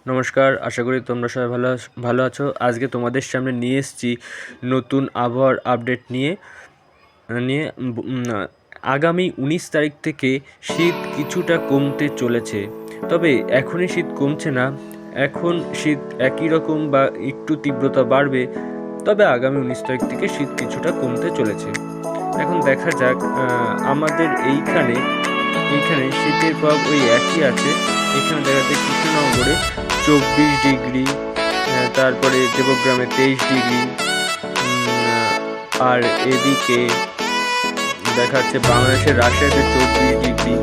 নমস্কার, আশা করি তোমরা সবাই ভালো আছো। আজকে তোমাদের সামনে নিয়ে এসেছি নতুন আবহাওয়ার আপডেট নিয়ে নিয়ে আগামী 19 তারিখ থেকে শীত কিছুটা কমতে চলেছে। তবে এখনই শীত কমছে না, এখন শীত একই রকম বা একটু তীব্রতা বাড়বে। তবে আগামী 19 তারিখ থেকে শীত কিছুটা কমতে চলেছে। এখন দেখা যাক, আমাদের এইখানে শীতের প্রভাব ওই একই আছে। এখানে দেখা যাচ্ছে কৃষ্ণনগরে 24 ডিগ্রি, তারপরে দেবগ্রামে 23 ডিগ্রি, আর এদিকে দেখা যাচ্ছে বাংলাদেশের রাজশাহীতে 34 ডিগ্রি।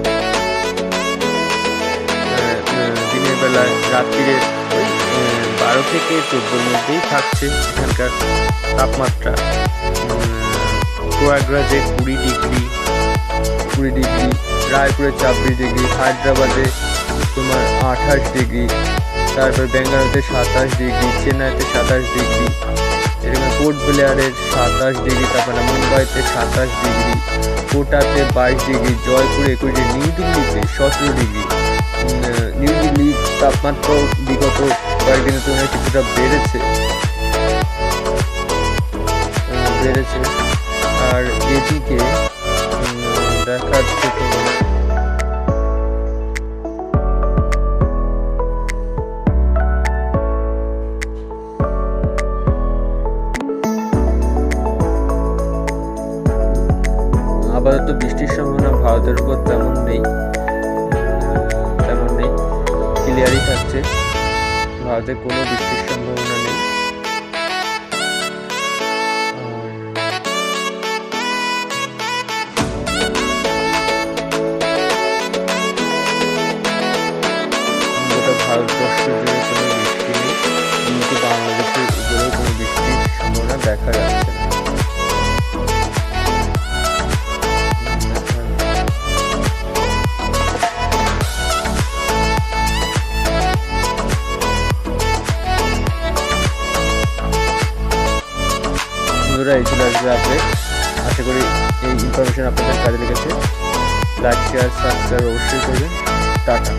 দিনের বেলায় রাত্রিরে ওই 12 থেকে 14 মধ্যেই থাকছে এখানকার তাপমাত্রা। প্রয়াগরাজে 20 ডিগ্রি, রায়পুরে 26 ডিগ্রি, হায়দ্রাবাদে তোমার 28 ডিগ্রি, তারপর বেঙ্গালুরুতে 27 ডিগ্রি, চেন্নাইতে 27 ডিগ্রি, এরকম পোর্ট ব্লেয়ারের 27 ডিগ্রি, তারপরে মুম্বাইতে 27 ডিগ্রি, কোটাতে 22 ডিগ্রি, জয়পুরে 21 ডিগ্রি, নিউ দিল্লিতে 17 ডিগ্রি। নিউ দিল্লির তাপমাত্রা বিগত কয়েকদিনের তুলনায় কিছুটা বেড়েছে। আর এদিকে দেখা যাচ্ছে তোমার আপাতত বৃষ্টির সম্ভাবনা ভারতের উপর তেমন নেই, ক্লিয়ারই থাকছে। ভারতে কোনো বৃষ্টির সম্ভাবনা নেই। গোটা ভারতবর্ষ জুড়ে কোনো বৃষ্টি নেই, কিন্তু বাংলাদেশের উপরেও কোনো বৃষ্টির সম্ভাবনা দেখা যাচ্ছে না। এই চলে আসবে আপডেট। আশা করি এই ইনফরমেশন আপনাদের কাজে লেগেছে। লাইক, শেয়ার, সাবস্ক্রাইব অবশ্যই করবেন। টাটা।